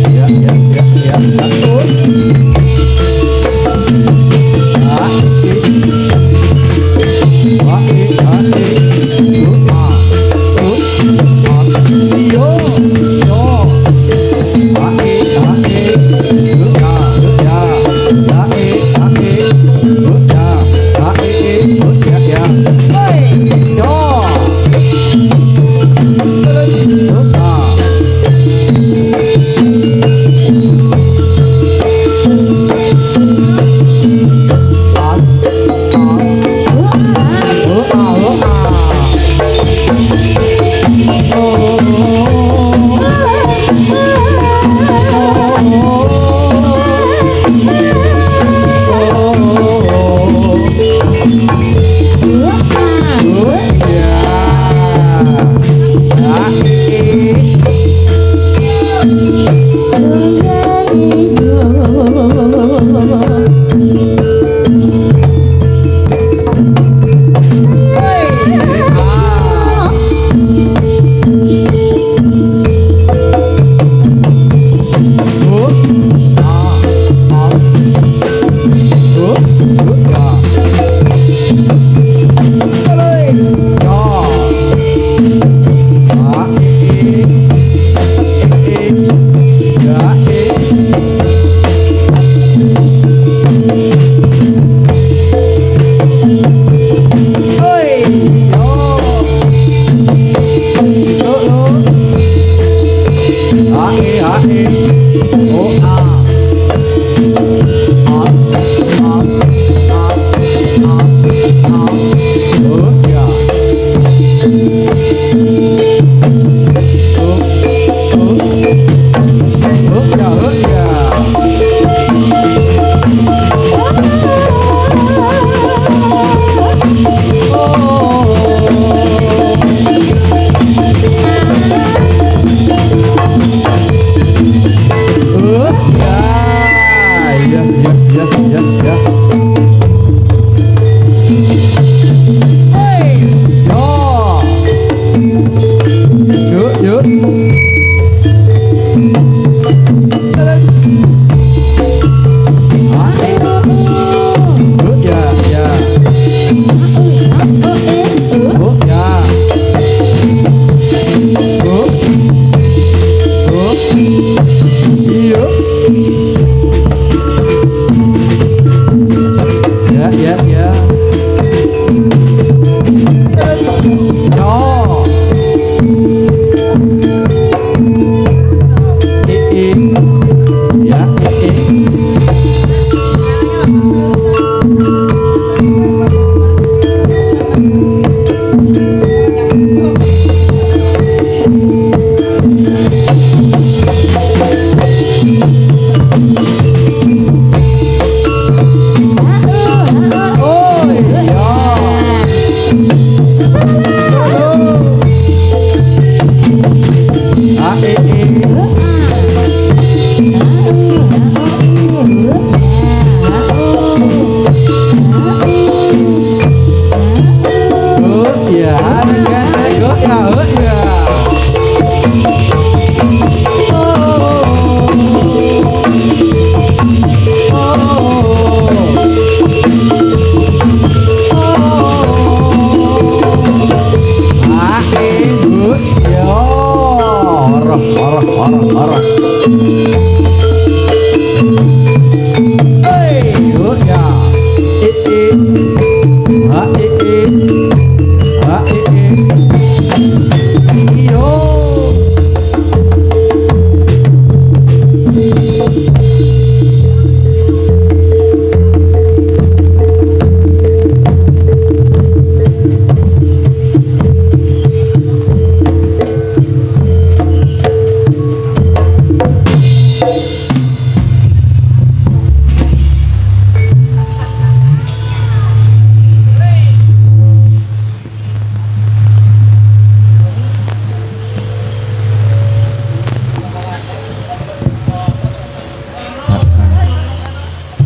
Ya, ya, ya, ya, ya.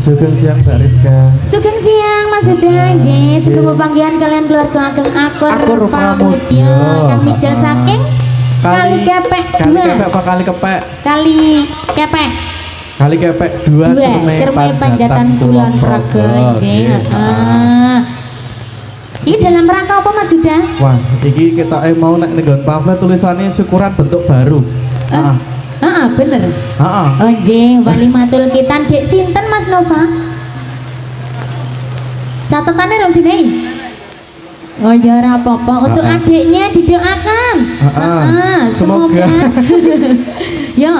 Sugeng siang Mbak Rizka. Sugeng siang Mas Uda nggih, sugeng pepanggihan kalian keluarga ageng Akur Pramudya kang mijil saking Kali Kepek 2. Kali Kepek apa Kali Kepek? Kali Kepek. Kali Kepek 2 Cerme Panjatan Kulon Progo nggih. Heeh. Ini dalam rangka apa Mas Uda? Wah, iki kita mau nek nggon pamflet tulisannya syukuran bentuk baru. Heeh. Heeh, bener. Heeh. Oh nggih, Walimatul Khitan Dek sinten Mas Nova? Catatannya rong dinei. Oh ya ora apa-apa, untuk adiknya didoakan. Semoga ya,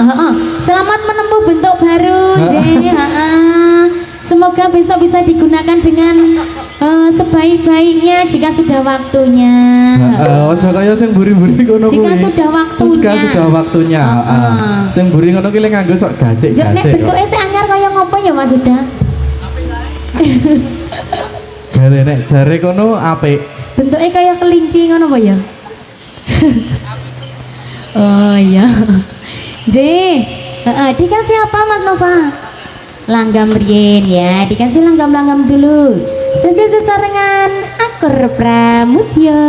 selamat menempuh bentuk baru, nggih. Semoga besok bisa digunakan dengan sebaik-baiknya jika sudah waktunya. Ojo kaya sing buri-buri ngono kuwi. Jika sudah waktunya. Jika sudah waktunya, sing buri ngono ki lek nganggo sok gasik-gasik. Nek bentuke sik anyar kaya ngopo ya Mas Uda? Gare nek jare kono apik. Bentuknya kayak kelinci ngono apa ya? Oh iya. J, dikasih apa Mas Nova? Langgam rien ya, dikasih langgam-langgam dulu. Terus sesarengan Akur Pramudya.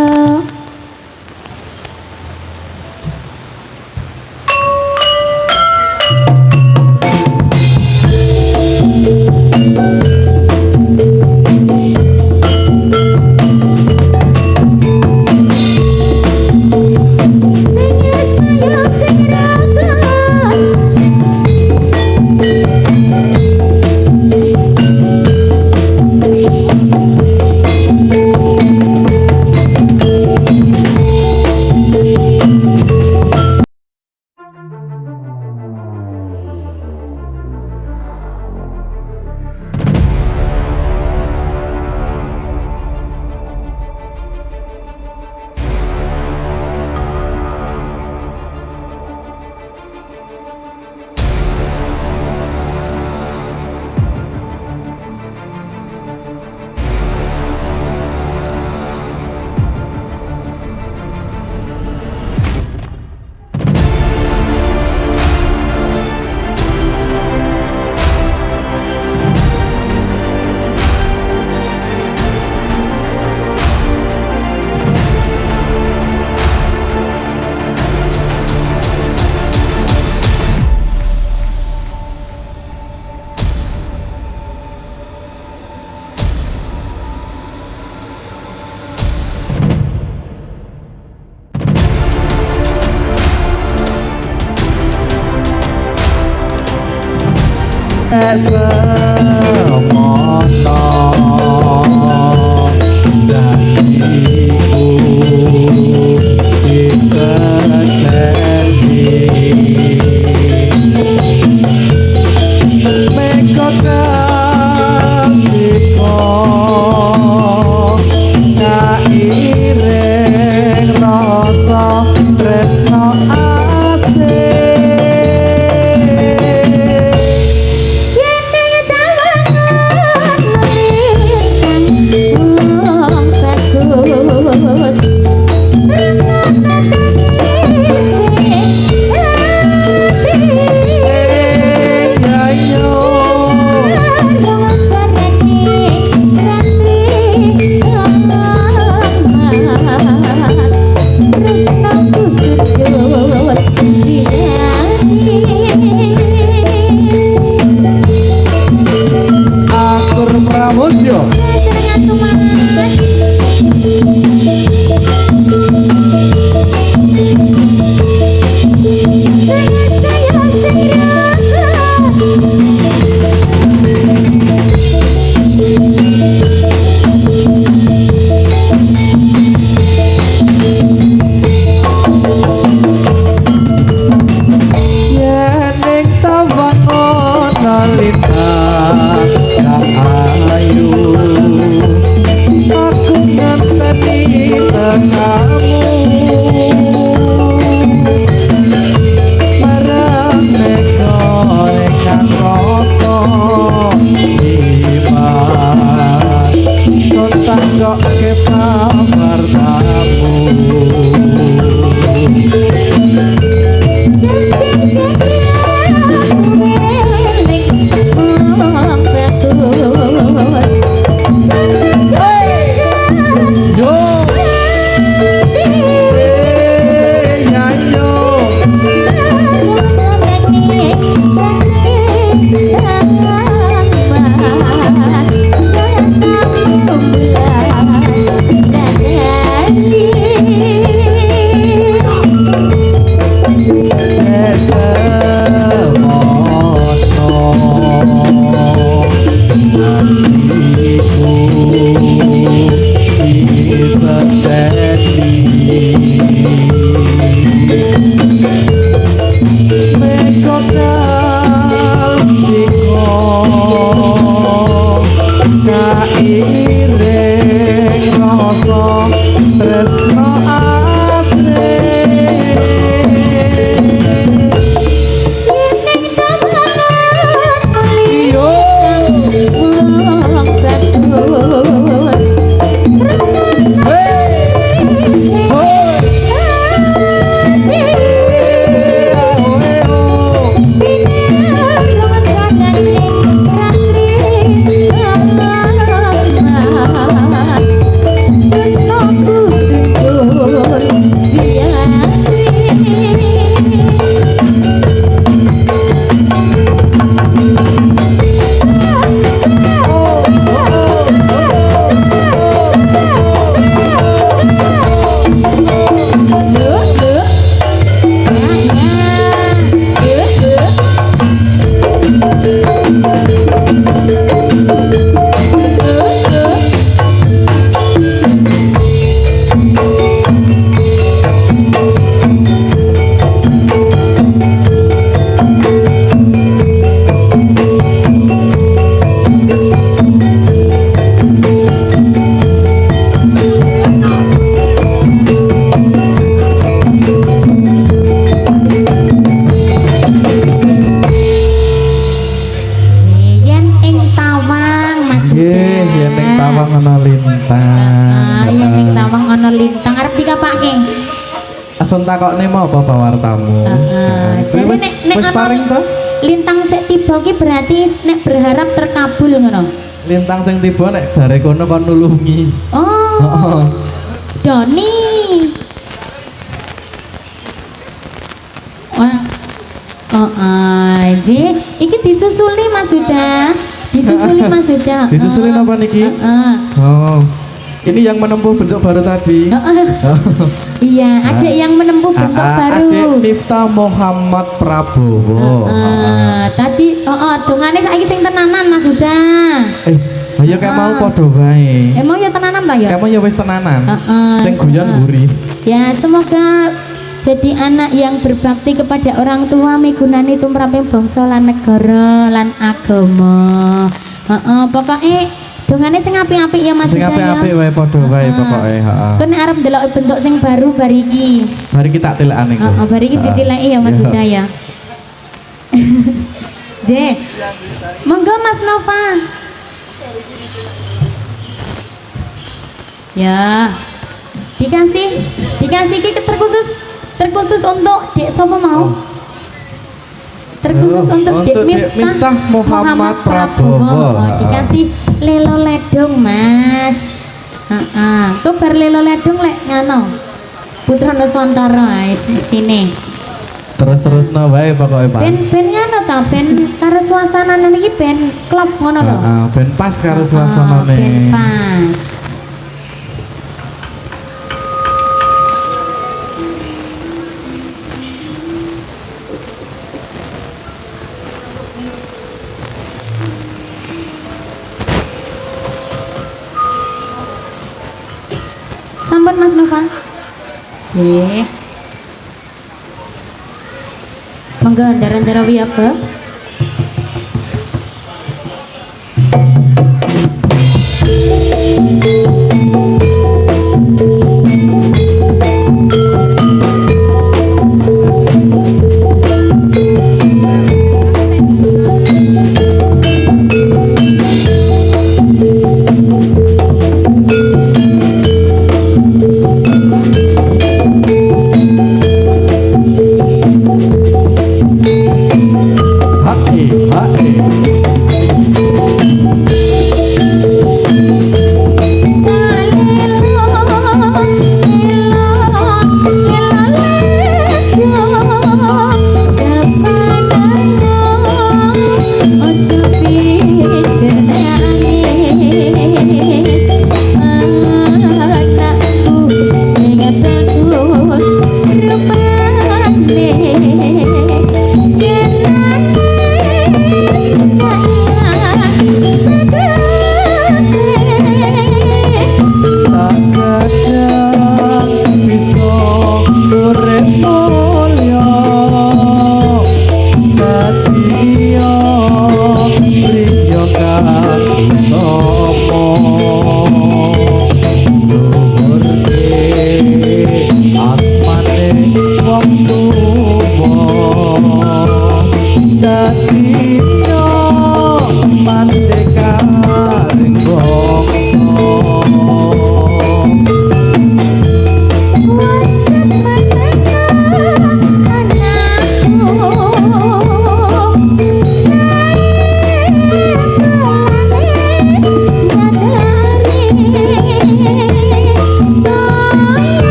Ketawang ana lintang. Iya ning ketawang ana lintang arep dikapake. Asun takokne mau apa pawartamu? Jadi nek wis paring to? Lintang sik tiba ki berarti nek berharap terkabul ngono. Lintang sing tiba nek jare kono kon nulungi. Oh. Doni. Wah. Ji, iki disusuli Mas Huda. Disusuli Mas Huda. Disusuli apa niki? Oh. Ini yang menempuh bentuk baru tadi. Iya, adik yang menempuh bentuk baru. Adik Miftah Muhammad Prabowo. Tadi, dongane saiki sing tenanan Mas Huda. Ayo kayak mau podo bae. Mau ya tenanan ta ya? Kayak mau ya wis tenanan. Sing guyon gurih. Ya, semoga jadi anak yang berbakti kepada orang tua migunani tumraping bangsa lan negara lan agama. Pokoknya dongane sing apik-apik ya Mas Huda ya. Sing apik-apik wae padha wae pokoke, heeh. Kan arep ndelok bentuk sing baru bar iki. Mari kita tilakane kok. Bar iki ditileki ya Mas Huda ya. J. Monggo Mas Nova. Ya. Dikasih iki terkhusus untuk Dek sapa mau? Terkhusus untuk Dek Miftah Muhammad Prabowo. Dikasih lelo ledung Mas. Kok bar lelo ledung lek ngano. Putra Nusantara wis mestine. Terus wae pokoke Pak. Ben ngano ta ben karo suasanane iki ben klop ngono lho. Ben pas karo suasanane. Ben pas. Sampun Mas Nova. Nggih. Monggo ndara-ndara wiyaga.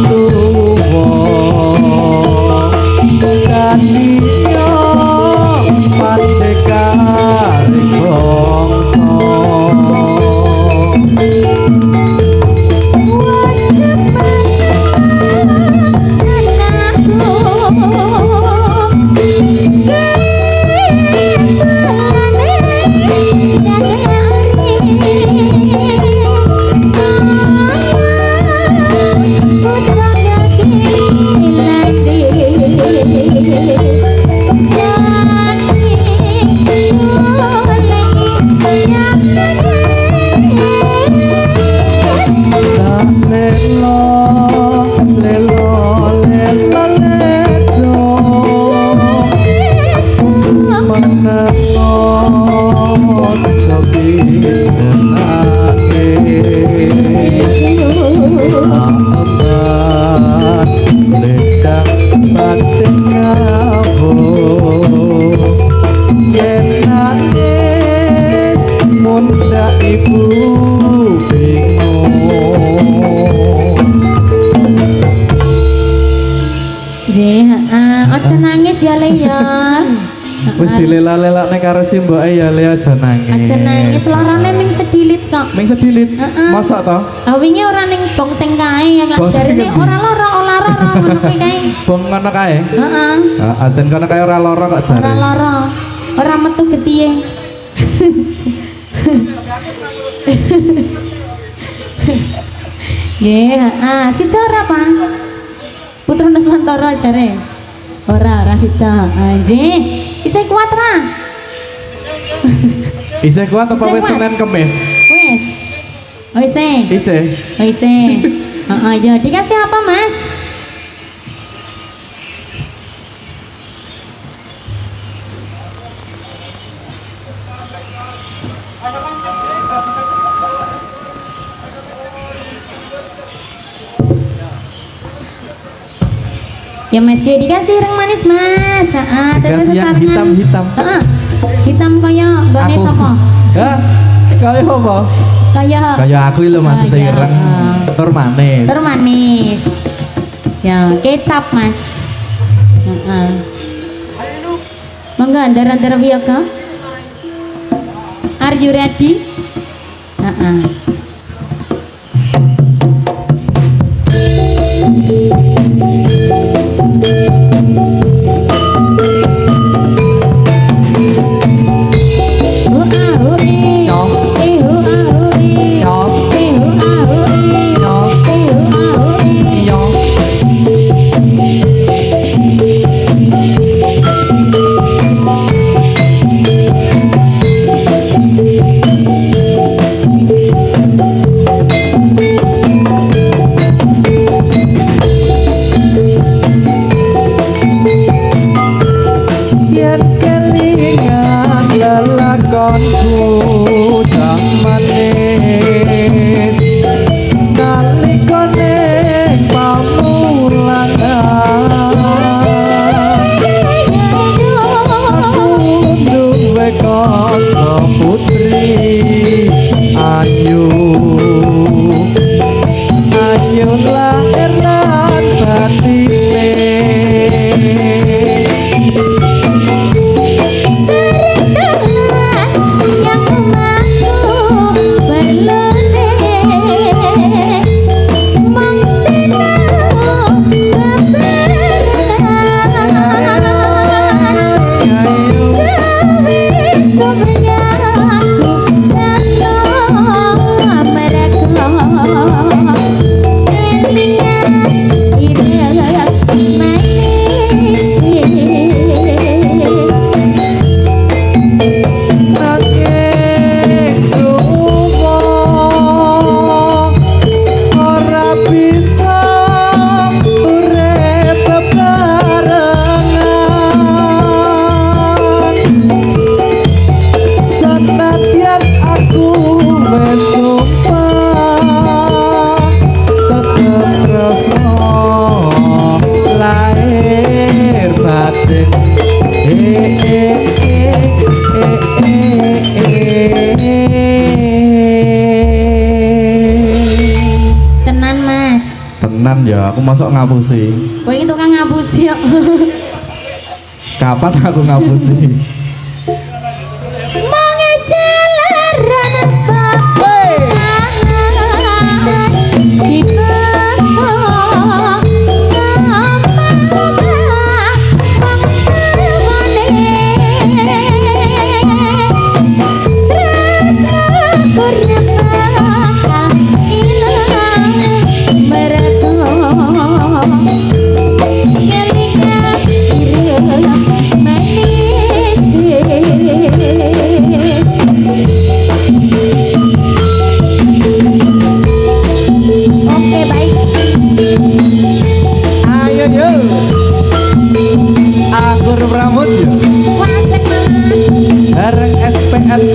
tuwa kaniya pandekare bangsa aja nangis ya Le ya. Wis dilela-lelakne karo si mbok ya Le aja nangis. Aja nangis larane ming sedilit kok. Ming sedilit. Masa to? Wingi ora ning bong sing kae yang jarine ora lara ngono kuwi kae. Bong ngono kae? Heeh. Ajen kono kae ora lara kok jare. Ora lara. Ora metu getihe. Nggih, sida ora, Pak? Putra Nuswantara jare. Ora sida. Nggih. Isih kuat ra? Isih kuat apa wis Senin Kemis? Wis. Oh isih. Isih. Oh isih. Heeh, ya dikasih apa, Mas? Ya Mas, ya dikasih reng manis Mas. Dikasih yang hitam-hitam. Hitam kaya gone sapa? Hah? Kaya apa? Kaya aku lho maksudnya ireng. Tur manis. Tur manis. Ya, kecap Mas. Heeh. Monggo ndara-ndara Wiyaka. Are you ready? Heeh. tenan ya, aku masuk ngapusi. Kowe iki tukang ngapusi kok. Kapan aku ngapusi? Mengejalaran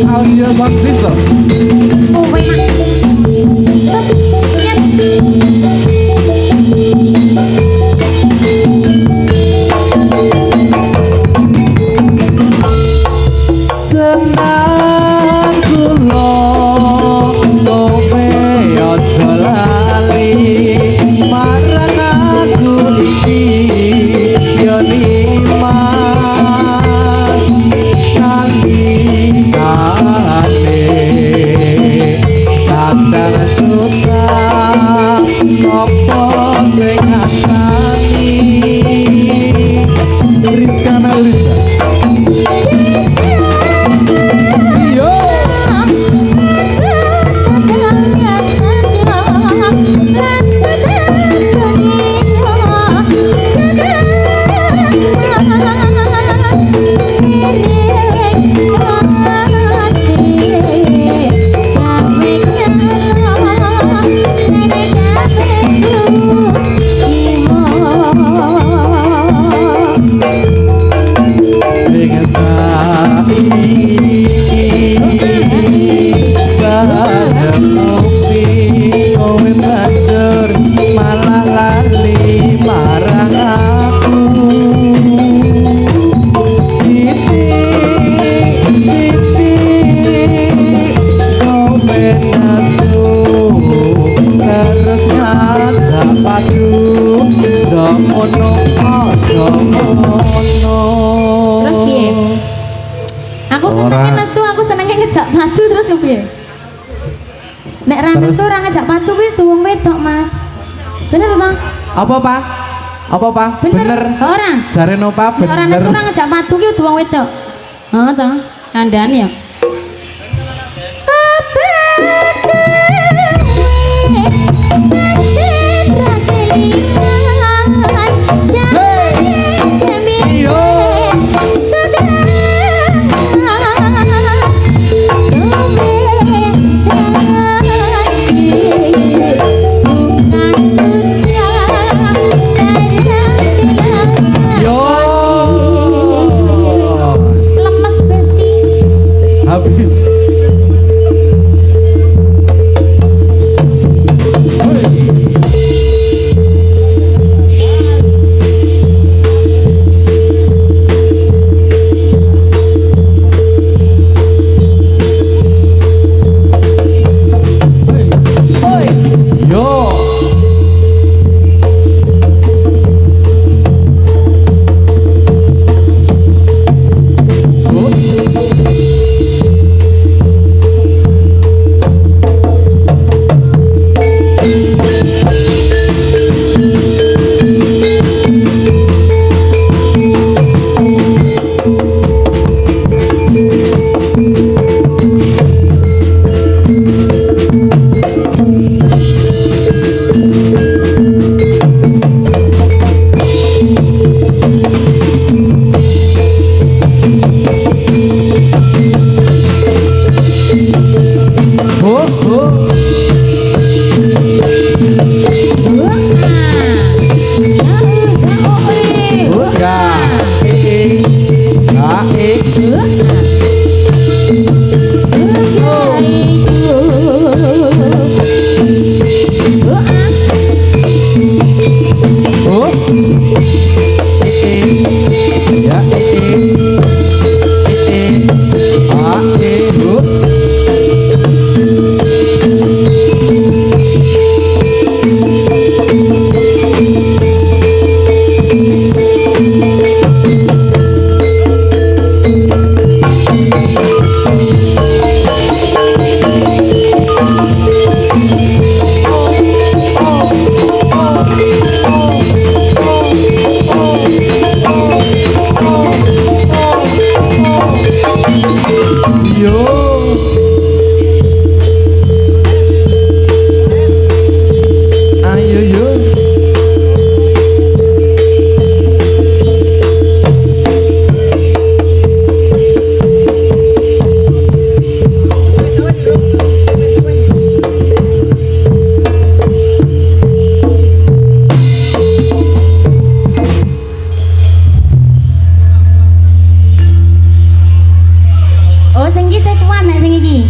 Audio Sound System. Oh, baik, Mak. Yes. Tenang kula kowe aja lali marang aku iki yo nimas nalikane kadang susah sapa sing ngatani Rizka Rizka Terus piye? Aku senengnya nesu, aku senengnya ngejak padu terus yo piye? Nek ra nesu ora ngejak padu kuwi wong wedok, Mas. Bener apa? Apa, Pak? Apa, Pak? Bener. Ora. Jare Nova bener. Ora nesu ora ngejak padu kuwi wong wedok. Heeh to. Kandhane ya.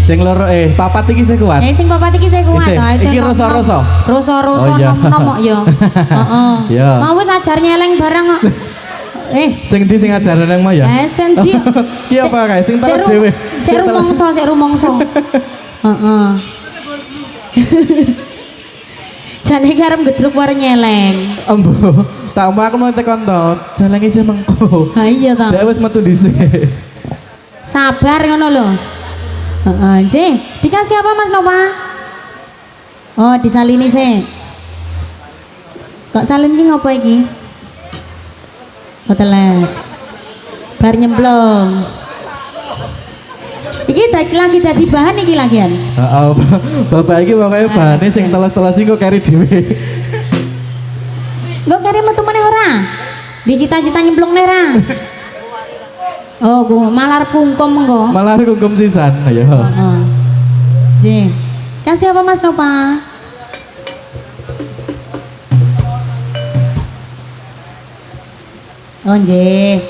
Sing loro papat iki sing kuat. Sing papat iki sing kuat. Iki rasa-rasa. Rasa-rasa nom-nom yo. Heeh. Ya. Mau wis ajar nyeleng barang kok. Sing ndi sing ajaran nang Maya? Sing ndi? Ki apa kae sing terus dhewe. Sik rumangsa. Heeh. Jane iki arep gedruk war nyeleng. Embo, tak mau aku mau tekan to. Jalange sih mengko. Ha iya ta. Dek wis metu dhisik. Sabar ngono lho. Heeh, nggih. Dikasih apa Mas Nova? Oh, disalini sih. Kok salin ki ngopo iki? Boteles. Bar nyemplung. Iki lagi dadi bahan iki lagian. Heeh, bapak iki pokoke bahane sing teles-teles iki kok kari dhewe. Engko kari metu meneh ora? Dicita-cita nyemplung nera. Oh, malar kungkum engko. Malah kungkum sisan, ayo. Heeh. Nggih. Kasih apa Mas Nova? Oh, nggih.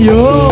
Yo.